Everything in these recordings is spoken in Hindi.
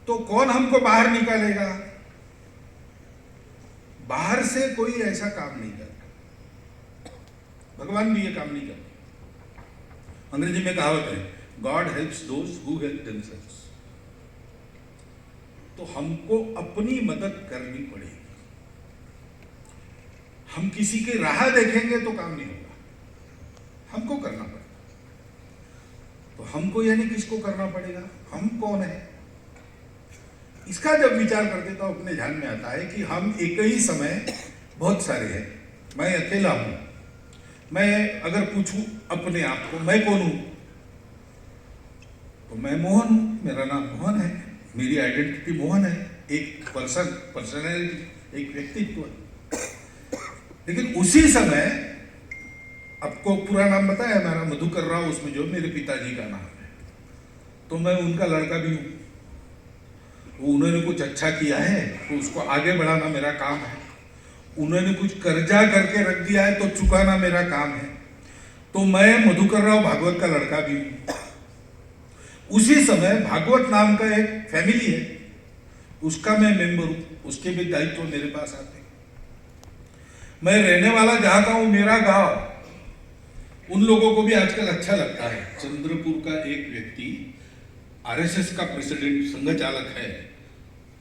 तो कौन हमको बाहर निकालेगा? बाहर से कोई ऐसा काम नहीं करता, भगवान भी ये काम नहीं करते। अंग्रेजी में कहावत है, God helps those who help themselves. तो हमको अपनी मदद करनी पड़ेगी। हम किसी की राह देखेंगे तो काम नहीं होगा, हमको करना पड़ेगा। तो हमको यानी किसको करना पड़ेगा? हम कौन है? इसका जब विचार करते तो अपने ध्यान में आता है कि हम एक ही समय बहुत सारे हैं। मैं अकेला हूं। मैं अगर पूछूं अपने आप को मैं कौन हूं, तो मैं मोहन हूं, मेरा नाम मोहन है, मेरी आइडेंटिटी मोहन है, एक पर्सनैलिटी, एक व्यक्तित्व। लेकिन उसी समय आपको पूरा नाम बताया मेरा मधुकर राव, उसमें जो मेरे पिताजी का नाम है, तो मैं उनका लड़का भी हूं। उन्होंने कुछ अच्छा किया है तो उसको आगे बढ़ाना मेरा काम है। उन्होंने कुछ कर्जा करके रख दिया है तो चुकाना मेरा काम है। तो मैं मधुकर राव भागवत का लड़का भी हूं। उसी समय भागवत नाम का एक फैमिली है, उसका मैं मेंबर हूं, उसके भी दायित्व मेरे पास आते हैं। मैं रहने वाला जहां का हूं, मेरा गांव, उन लोगों को भी आजकल अच्छा लगता है। चंद्रपुर का एक व्यक्ति आरएसएस का प्रेसिडेंट संघ चालक है,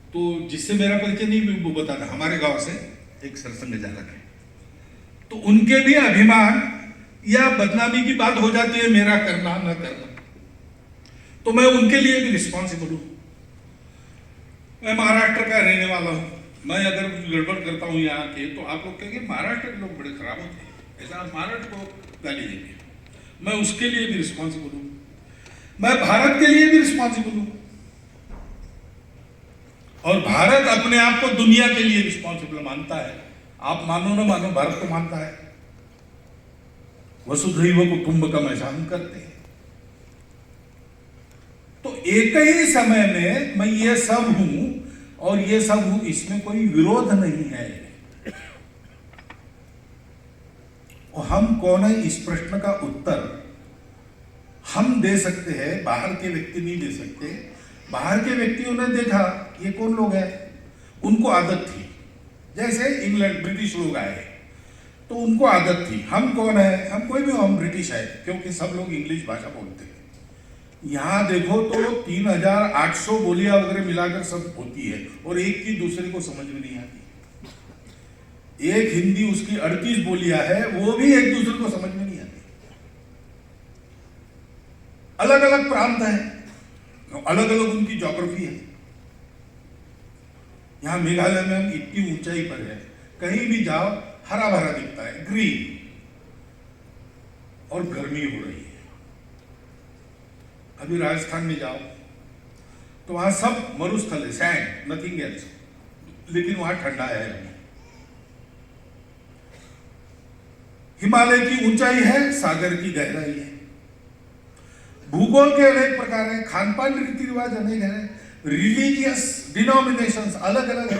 तो जिससे मेरा परिचय नहीं वो बताता, हमारे गांव से एक सरसंघ चालक है। तो उनके भी अभिमान या बदनामी की बात हो जाती है, मेरा करना न करना। तो मैं उनके लिए भी रिस्पॉन्सिबल हूं। मैं महाराष्ट्र का रहने वाला हूं। मैं अगर गड़बड़ करता हूं यहाँ के, तो आप लोग कहेंगे महाराष्ट्र के लोग बड़े खराब होते हैं, ऐसा महाराष्ट्र को गाली देंगे। मैं उसके लिए भी रिस्पॉन्सिबल हूं। मैं भारत के लिए भी रिस्पॉन्सिबल हूं, और भारत अपने आप को दुनिया के लिए रिस्पॉन्सिबल मानता है। आप मानो ना मानो, भारत को मानता है। वसुधैव कुटुंबकम ऐसा हम करते हैं। तो एक ही समय में मैं ये सब हूं और ये सब हूं, इसमें कोई विरोध नहीं है। और हम कौन है, इस प्रश्न का उत्तर हम दे सकते हैं, बाहर के व्यक्ति नहीं दे सकते। बाहर के व्यक्तियों ने देखा ये कौन लोग हैं, उनको आदत थी। जैसे इंग्लैंड ब्रिटिश लोग आए तो उनको आदत थी। हम कौन है, हम कोई भी, हम ब्रिटिश है, क्योंकि सब लोग इंग्लिश भाषा बोलते हैं। यहां देखो तो 3800 बोलियां वगैरह मिलाकर सब होती है, और एक की दूसरे को समझ में नहीं आती। एक हिंदी, उसकी 38 बोलियां है, वो भी एक दूसरे को समझ में नहीं आती। अलग अलग प्रांत है, अलग अलग उनकी ज्योग्राफी है। यहां मेघालय में हम इतनी ऊंचाई पर है, कहीं भी जाओ हरा भरा दिखता है, ग्रीन, और गर्मी हो रही है। अभी राजस्थान में जाओ तो वहां सब मरुस्थल है, सैंड, नथिंग एल्स, लेकिन वहां ठंडा है। हिमालय की ऊंचाई है, सागर की गहराई है। भूगोल के अनेक प्रकार हैं, खान पान रीति रिवाज अनेक है, रिलीजियस डिनोमिनेशंस अलग अलग है,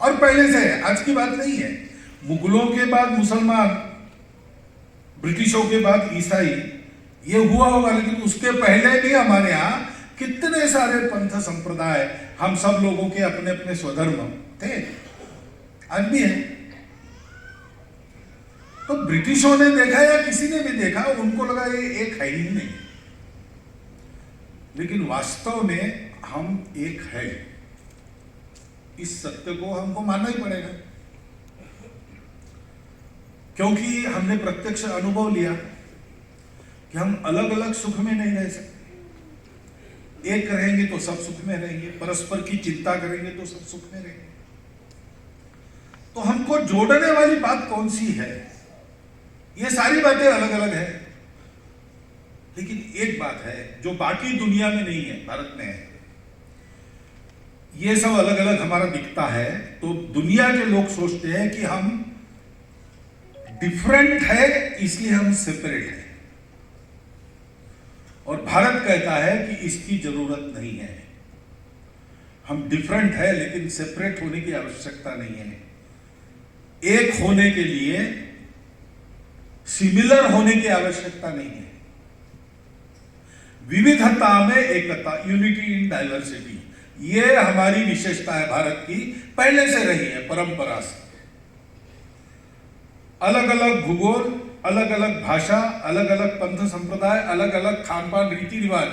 और पहले से है, आज की बात नहीं है। मुगलों के बाद मुसलमान, ब्रिटिशों के बाद ईसाई, ये हुआ होगा, लेकिन उसके पहले भी हमारे यहाँ कितने सारे पंथ संप्रदाय, हम सब लोगों के अपने अपने स्वधर्म थे, आज भी है। तो ब्रिटिशों ने देखा या किसी ने भी देखा, उनको लगा ये एक है ही नहीं, लेकिन वास्तव में हम एक है। इस सत्य को हमको मानना ही पड़ेगा, क्योंकि हमने प्रत्यक्ष अनुभव लिया कि हम अलग अलग सुख में नहीं रह सकते। एक रहेंगे तो सब सुख में रहेंगे, परस्पर की चिंता करेंगे तो सब सुख में रहेंगे। तो हमको जोड़ने वाली बात कौन सी है? ये सारी बातें अलग अलग है, लेकिन एक बात है जो बाकी दुनिया में नहीं है, भारत में है। ये सब अलग अलग हमारा दिखता है, तो दुनिया के लोग सोचते हैं कि हम डिफरेंट है, इसलिए हम सेपरेट है। और भारत कहता है कि इसकी जरूरत नहीं है। हम डिफरेंट है, लेकिन सेपरेट होने की आवश्यकता नहीं है। एक होने के लिए सिमिलर होने की आवश्यकता नहीं है। विविधता में एकता, यूनिटी इन डाइवर्सिटी, ये हमारी विशेषता है, भारत की पहले से रही है, परंपरा से। अलग अलग भूगोल, अलग अलग भाषा, अलग अलग पंथ संप्रदाय, अलग अलग खान पान रीति रिवाज,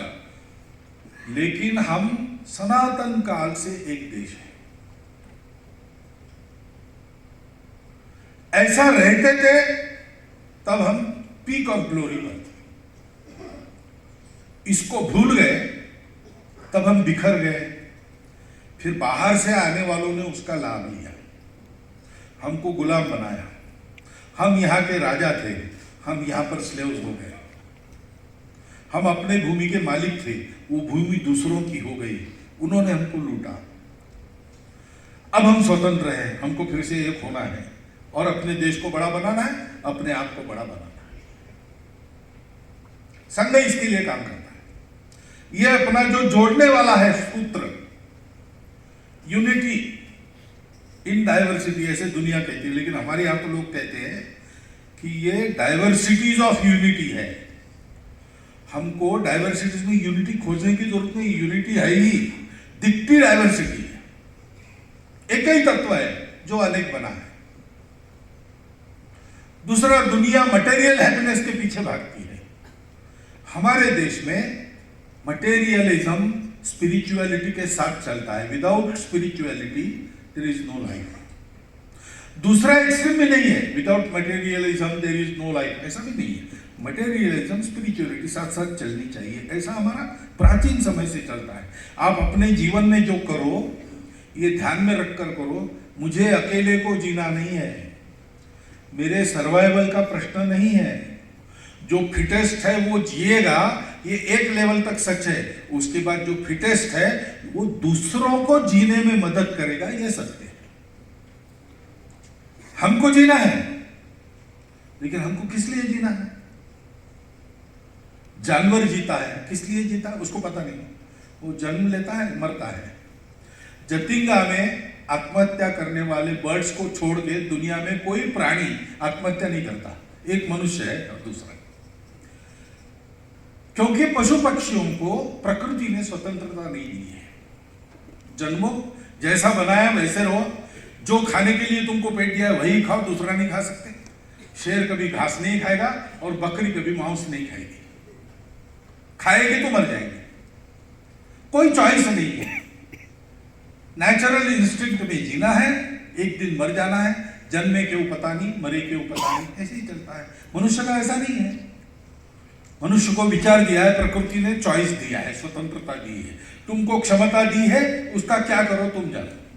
लेकिन हम सनातन काल से एक देश है। ऐसा रहते थे तब हम पीक ऑफ ग्लोरी पर थे। इसको भूल गए तब हम बिखर गए। फिर बाहर से आने वालों ने उसका लाभ लिया, हमको गुलाम बनाया। हम यहाँ के राजा थे, हम यहाँ पर स्लेव्स हो गए। हम अपने भूमि के मालिक थे, वो भूमि दूसरों की हो गई, उन्होंने हमको लूटा। अब हम स्वतंत्र हैं, हमको फिर से एक होना है और अपने देश को बड़ा बनाना है, अपने आप को बड़ा बनाना है। संघ इसके लिए काम करता है। यह अपना जो जोड़ने वाला है सूत्र, यूनिटी इन डाइवर्सिटी, ऐसे दुनिया कहती है, लेकिन हमारे यहां तो लोग कहते हैं कि ये डाइवर्सिटीज ऑफ यूनिटी है। हमको डाइवर्सिटीज में यूनिटी खोजने की जरूरत नहीं, यूनिटी है ही, दिखती डाइवर्सिटी है। एक ही तत्व है जो अनेक बना है। दूसरा, दुनिया मटेरियल हैप्पीनेस के पीछे भागती है। हमारे देश में मटेरियलिज्म स्पिरिचुअलिटी के साथ चलता है। Without spirituality there is no life. दूसरा एक्सट्रीम में नहीं है, without materialism there is no life, ऐसा भी नहीं है। मटेरियलिज्म स्पिरिचुअलिटी साथ साथ चलनी चाहिए, ऐसा हमारा प्राचीन समय से चलता है। आप अपने जीवन में जो करो, ये ध्यान में रखकर करो, मुझे अकेले को जीना नहीं है, मेरे सर्वाइवल का प्रश्न नहीं है। जो फिटेस्ट है वो जिएगा, ये एक लेवल तक सच है। उसके बाद जो फिटेस्ट है वो दूसरों को जीने में मदद करेगा, ये सत्य है। हमको जीना है, लेकिन हमको किस लिए जीना है? जानवर जीता है, किस लिए जीता है उसको पता नहीं। वो जन्म लेता है, मरता है। जतिंगा में आत्महत्या करने वाले बर्ड्स को छोड़ के दुनिया में कोई प्राणी आत्महत्या नहीं करता, एक मनुष्य है और दूसरा। क्योंकि पशु पक्षियों को प्रकृति ने स्वतंत्रता नहीं दी है। जन्मो जैसा बनाया वैसे रहो, जो खाने के लिए तुमको पेट दिया है वही खाओ, दूसरा नहीं खा सकते। शेर कभी घास नहीं खाएगा और बकरी कभी मांस नहीं खाएगी, खाएगी तो मर जाएगी। कोई चॉइस नहीं है। नेचुरल इंस्टिंक्ट में जीना है, एक दिन मर जाना है। जन्मे क्यों पता नहीं, मरे क्यों पता नहीं, ऐसे ही चलता है। मनुष्य का ऐसा नहीं है। मनुष्य को विचार दिया है, प्रकृति ने चॉइस दिया है, स्वतंत्रता दी है, तुमको क्षमता दी है, उसका क्या करो तुम जानो।